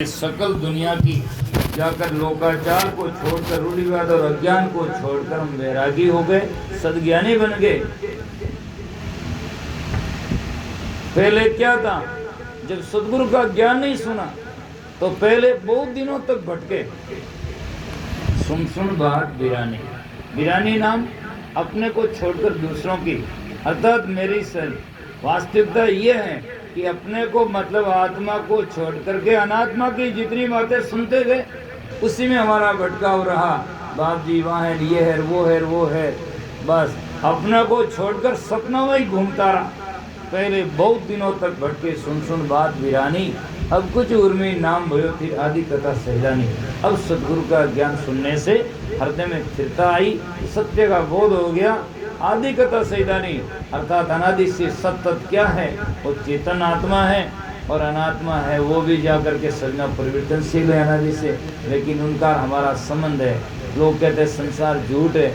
सकल दुनिया की जाकर लोकाचार को छोड़कर रूढ़िवाद और अज्ञान को छोड़कर हम वैरागी हो गए, सद्ज्ञानी बन गए। पहले क्या था, जब सदगुरु का ज्ञान नहीं सुना तो पहले बहुत दिनों तक भटके। सुन बात बिरानी, बिरानी नाम अपने को छोड़कर दूसरों की, अर्थात मेरी सन वास्तविकता यह है कि अपने को मतलब आत्मा को छोड़ करके अनात्मा की जितनी बातें सुनते गए उसी में हमारा भटकाव रहा। बाप जी वहाँ है, ये है, वो है, बस अपने को छोड़कर सपना में ही घूमता रहा। पहले बहुत दिनों तक भटके, सुन बात वीरानी, अब कुछ उर्मी नाम भयो फिर आदि कथा सहजानी। अब सदगुरु का ज्ञान सुनने से हृदय में स्थिरता आई, सत्य का बोध हो गया। आदि कथा सैदानी अर्थात अनादि से सत्य क्या है, वो चेतन आत्मा है और अनात्मा है वो भी जाकर के सजना परिवर्तनशील है अनादि से, लेकिन उनका हमारा संबंध है। लोग कहते हैं संसार झूठ है,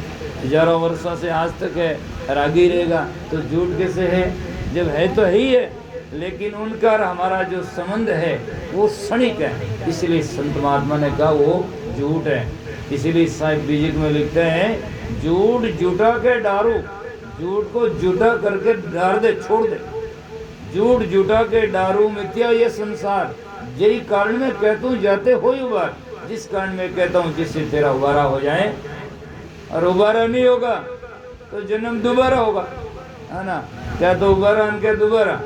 हजारों वर्षों से आज तक है, रागी रहेगा, तो झूठ कैसे है? जब है तो है ही है, लेकिन उनका हमारा जो संबंध है वो क्षणिक है, इसलिए संत महात्मा ने कहा वो झूठ है। इसीलिए साहिब बीजिक में लिखते हैं, झूठ जुटा के डारू, झूठ को जुटा करके डार दे, छोड़ दे। झूठ जुटा के डारू मिथ्या ये संसार, यही कारण में कहता हूँ जाते हो उबार, जिस कारण में कहता हूँ जिससे तेरा उबारा हो जाए, और उबारा नहीं होगा तो जन्म दोबारा होगा, है ना? क्या तो उबारा क्या दोबारा,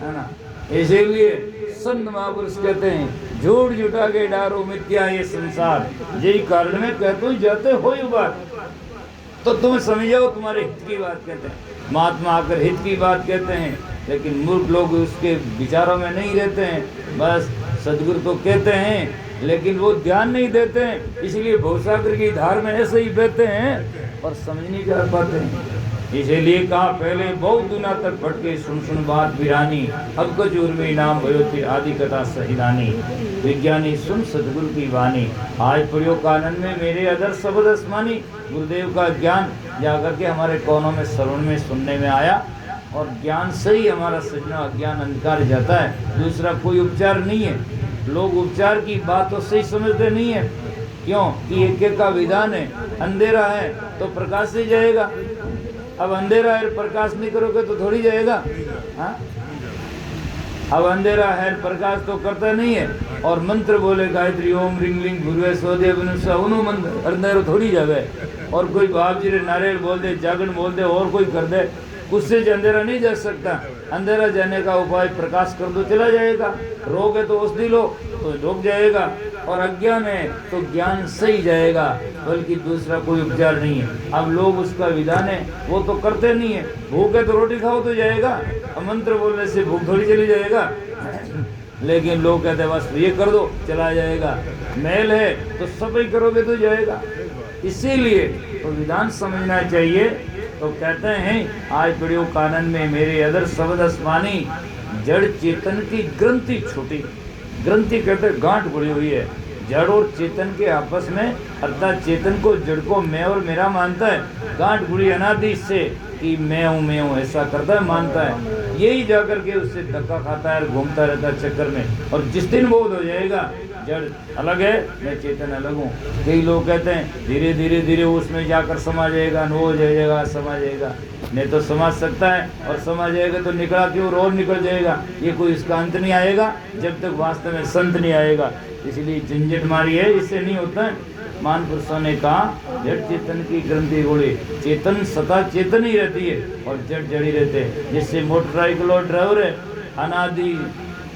है ना? इसीलिए संत महापुरुष कहते हैं झूठ जुटा के डारो मिथ्या ये संसार, यही कारण में कहते हूँ जाते हो उबार। तो तुम समझ जाओ तुम्हारे हित की बात कहते हैं, महात्मा आकर हित की बात कहते हैं, लेकिन मूर्ख लोग उसके विचारों में नहीं रहते हैं। बस सदगुरु तो कहते हैं लेकिन वो ध्यान नहीं देते हैं, इसलिए भवसागर की धार में ऐसे ही बहते हैं और समझ नहीं कर पाते हैं। इसीलिए कहा पहले बहुत दिनों तक भटके, सुन बात बिरानी, अब कुछ उर्मी नाम भयो फिर आदि कथा सहिदानी। विज्ञानी सुन सदगुरु की वाणी, आज प्रयोग कानन में मेरे अदर शब्द आसमानी। गुरुदेव का ज्ञान जाकर के हमारे कोनों में श्रवण में सुनने में आया, और ज्ञान से ही हमारा सजना अज्ञान अंधकार जाता है, दूसरा कोई उपचार नहीं है। लोग उपचार की बात तो सही समझते नहीं है, क्यों कि एक का विधान है, अंधेरा है तो प्रकाश से जाएगा, अब अंधेरा है प्रकाश नहीं करोगे तो थोड़ी जाएगा, हाँ? अब अंधेरा है प्रकाश तो करता नहीं है, और मंत्र बोले गायत्री ओम रिंग लिंग भूर्वे स्वदेव उनु मंत्र, अंधेरा थोड़ी जावे। और कोई बाप जी नारियल बोल दे, जागरण बोल दे, और कोई कर दे, उससे अंधेरा नहीं जा सकता। अंधेरा जाने का उपाय प्रकाश कर दो, चला जाएगा। रोग है तो औषधि लो तो रोग जाएगा, और अज्ञान है तो ज्ञान से ही जाएगा, बल्कि दूसरा कोई उपचार नहीं है। अब लोग उसका विधान है वो तो करते नहीं है। भूख है तो रोटी खाओ तो जाएगा, और मंत्र बोलने से भूख थोड़ी चली जाएगा। लेकिन लोग कहते हैं बस ये कर दो चला जाएगा, मैल है तो सफाई करोगे तो जाएगा। इसीलिए तो विधान समझना चाहिए। तो कहते हैं आज प्रयोग कानन में मेरे अदर शब्द आसमानी, जड़ चेतन की ग्रंथि छूटी। ग्रंथि कहते गांठ पड़ी हुई है, जड़ और चेतन के आपस में, अर्थात चेतन को जड़ को मैं और मेरा मानता है, गांठ बुरी अनादि से कि मैं हूँ ऐसा करता है, मानता है। यही जाकर के उससे धक्का खाता है, घूमता रहता है चक्कर में। और जिस दिन बोध हो जाएगा जड़ अलग है मैं चेतन अलग हूँ, कई लोग कहते हैं धीरे धीरे धीरे उसमें जाकर समा जाएगा, न हो जाएगा, समा जाएगा। नहीं तो समझ सकता है, और समझ जाएगा तो निकला क्यों और निकल जाएगा। ये कोई इसका अंत नहीं आएगा जब तक वास्तव में संत नहीं आएगा। इसलिए झंझट मारी है, इससे नहीं होता है। मान पुरुषों ने कहा जड़ चेतन की ग्रंथि गोली, चेतन सदा चेतन ही रहती है और जड़ जड़ी रहते हैं। जैसे मोटरसाइकिल और ड्राइवर है, अनादि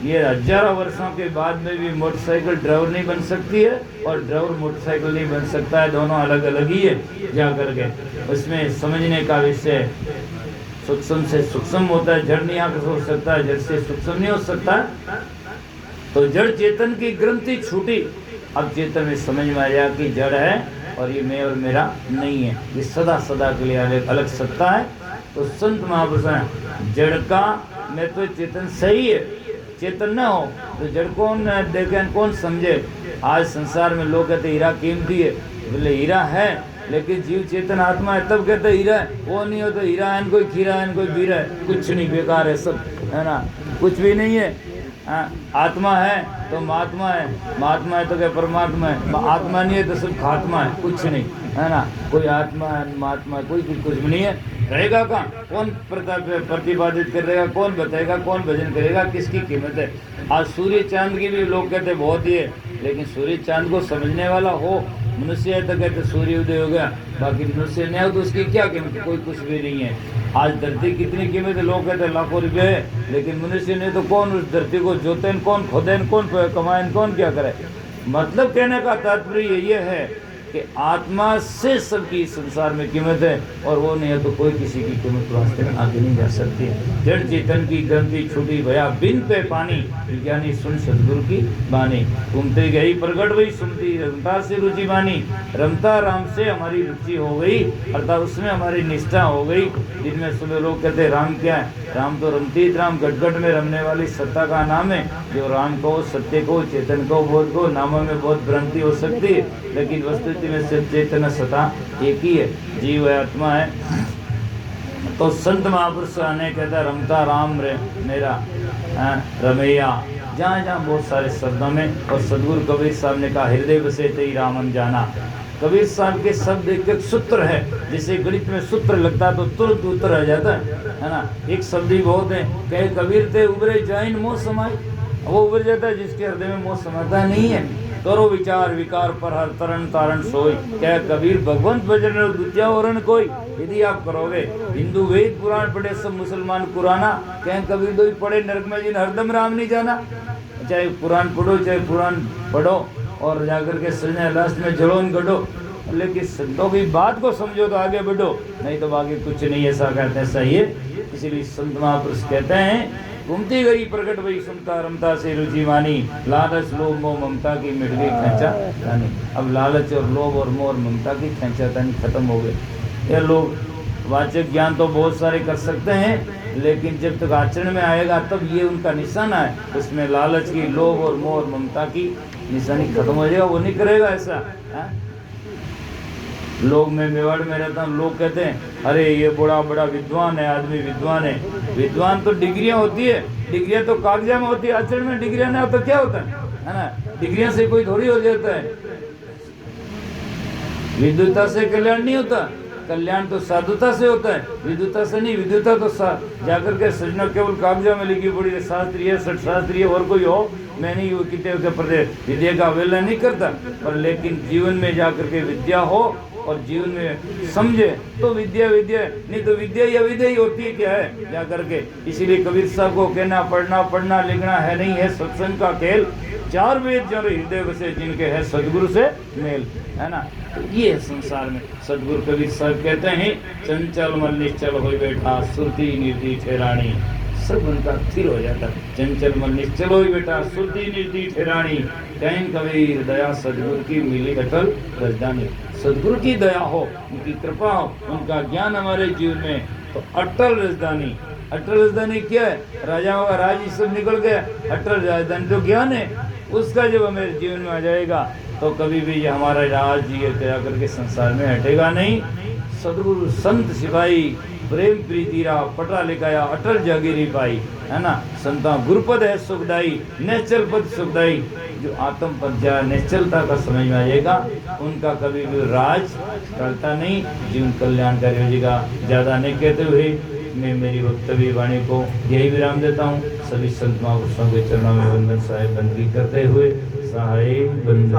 ये हजारों वर्षों के बाद में भी मोटरसाइकिल ड्राइवर नहीं बन सकती है, और ड्राइवर मोटरसाइकिल नहीं बन सकता है, दोनों अलग अलग ही है। जा करके उसमें समझने का विषय सूक्ष्म से सूक्ष्म होता है, जड़ नहीं आकर हो सकता है, जड़ से सूक्ष्म नहीं हो सकता। तो जड़ चेतन की ग्रंथि छूटी, अब चेतन में समझ में आया कि जड़ है और ये मैं और मेरा नहीं है, ये सदा सदा के लिए अलग सत्ता है। तो संत महापुरुष जड़ का मैं तो चेतन सही है, चेतन न हो तो जड़ कौन देखे, कौन समझे। आज संसार में लोग कहते हीरा कीमती है, बोले हीरा है लेकिन जीव चेतन आत्मा है, तब कहते हीरा है। वो नहीं हो तो हीरा है, कोई खीरा है, कोई बीरा है, कुछ नहीं, बेकार है सब, है ना, कुछ भी नहीं है। आत्मा है तो महात्मा है, महात्मा है तो क्या परमात्मा है, आत्मा नहीं है तो सब खात्मा है, कुछ नहीं है ना। कोई आत्मा है महात्मा है, कोई कुछ भी नहीं है। रहेगा कहाँ? कौन प्रतिपादित करेगा, कौन बताएगा, कौन भजन करेगा, किसकी कीमत है? आज सूर्य चांद की भी लोग कहते बहुत ही है, लेकिन सूर्य चांद को समझने वाला हो, मनुष्य है तो कहते सूर्य उदय हो गया, बाकी मनुष्य नहीं हो तो उसकी क्या कीमत? कोई कुछ भी नहीं है। आज धरती कितनी कीमत है? लोग कहते लाखों रुपए है, लेकिन मनुष्य ने तो कौन उस धरती को जोते, कौन खोदे, कौन कमाए, कौन क्या करे? मतलब कहने का तात्पर्य ये है कि आत्मा से सबकी संसार में कीमत है, और वो नहीं है तो कोई किसी की कीमत वास्ते आगे नहीं जा सकती। जड़ चेतन की ग्रंथि छूटी भया बिन पे पानी, विज्ञानी सुन सदगुरु की बानी। घूमते गई प्रगट हुई सुनती रमता से रुचि बानी। रमता राम से हमारी रुचि हो गई, अर्थात उसमें हमारी निष्ठा हो गई। जिनमें सुबह लोग कहते हैं राम क्या है? राम तो रमतीत राम, गटगट में रमने वाली सत्ता का नाम है। जो राम को, सत्य को, चेतन को, बोध को, नामों में बहुत भ्रांति हो सकती है, लेकिन वस्तु में से चेतन सत्ता एक ही है, जीव है, आत्मा है। तो संत महापुरुष आने कहता रमता राम रे मेरा रमैया, जहाँ जहाँ बहुत सारे शब्दों में। और सदगुरु कबीर साहब ने कहा हृदय बसे तेरी रामन जाना। कबीर साहब के शब्द एक सूत्र है, जैसे गणित में सूत्र लगता तो तुरंत उत्तर आ जाता है ना। एक शब्द ही बहुत है, कहे कबीर ते उबरे जाइन मोह समाई, वो उबर जाता है जिसके हृदय में मोह समाता नहीं है। करो विचार विकार पर हर तरन तारण सोई, क्या कबीर भगवंत भजन द्वितीय औरण कोई। यदि आप करोगे, हिंदू वेद पुराण पढ़े, सब मुसलमान कुराना, क्या कबीर दो पढ़े नरक में जिन हरदम राम नहीं जाना। चाहे पुराण पढ़ो, चाहे पुराण पढ़ो और जाकर के सजने लास्ट में जड़ोन गढ़ो, लेकिन संतों की बात को समझो तो आगे बढ़ो, नहीं तो आगे कुछ नहीं। ऐसा कहते हैं, सही है। इसीलिए संत महापुरुष कहते हैं घूमती गई प्रकट वही सुनता रमता से रुचि मानी, लालच लोभ मोह ममता की मिट गई खेचा तानी। अब लालच और लोभ और मोह और ममता की खेचा तानी खत्म हो गए। ये लोग वाचक ज्ञान तो बहुत सारे कर सकते हैं, लेकिन जब तक आचरण में आएगा तब ये उनका निशाना है, उसमें लालच की, लोभ और मोह और ममता की निशानी खत्म हो जाएगा। वो नहीं करेगा ऐसा। लोग, मैं मेवाड़ में रहता हूँ, लोग कहते हैं अरे ये बड़ा विद्वान है, आदमी विद्वान है। विद्वान तो डिग्रियां होती है, डिग्रियां तो कागजा में होती है, आचरण में डिग्रियां नहीं होता क्या होता है ना। डिग्रियां से कोई थोड़ी हो जाता है। विद्वता से कल्याण नहीं होता, कल्याण तो साधुता से होता है, विद्वता से नहीं। विद्वता तो जाकर के सजना केवल कागजा में लिखी पड़ी है, शास्त्रीय सटशास्त्रीय और कोई हो, मैं नहीं वो कितने के प्रदेश विद्या का अवहेलना नहीं करता, पर लेकिन जीवन में जाकर के विद्या हो और जीवन में समझे तो विद्या विद्या, नहीं तो विद्या या विद्या ही होती है क्या है जा करके। इसीलिए कबीर साहब को कहना पढ़ना लिखना है नहीं है सत्संग का खेल, चार वेद जन हृदय बसे जिनके है सदगुरु से मेल, है ना। तो ये है संसार में। सदगुरु कबीर साहब कहते हैं चंचल मन निश्चल हो बैठा, सुरती निर्दी ठहरानी, सब उनका स्थिर हो जाता। चंचल मन निश्चल हो बैठा, सुरती निर्दी ठहरानी, कहीं कबीर दया सदगुरु की मिली अटल राजधानी। सदगुरु की दया हो, उनकी कृपा हो, उनका ज्ञान हमारे जीवन में, तो अटल राजधानी। अटल राजधानी क्या है? राजाओं का राज सब निकल गया, अटल राजधानी तो ज्ञान है, उसका जब हमारे जीवन में आ जाएगा तो कभी भी ये हमारा राज ये तय करके संसार में हटेगा नहीं। सदगुरु संत सिपाही प्रेम प्रीति रा पटरा लिखाया अटल जागीरी पाई, है ना। संता गुरुपद है सुखदाई, निश्चल पद सुखदाई। जो आत्म पद जा निश्चलता का समझ में आएगा, उनका कभी भी राज टलता नहीं, जीवन कल्याणकारी हो जाएगा। ज़्यादा नहीं कहते हुए मैं मेरी वक्तव्य वाणी को यही विराम देता हूँ। सभी संत महापुरुषों के चरणों में वंदन साहेब बंदगी करते हुए सहाय बंदगी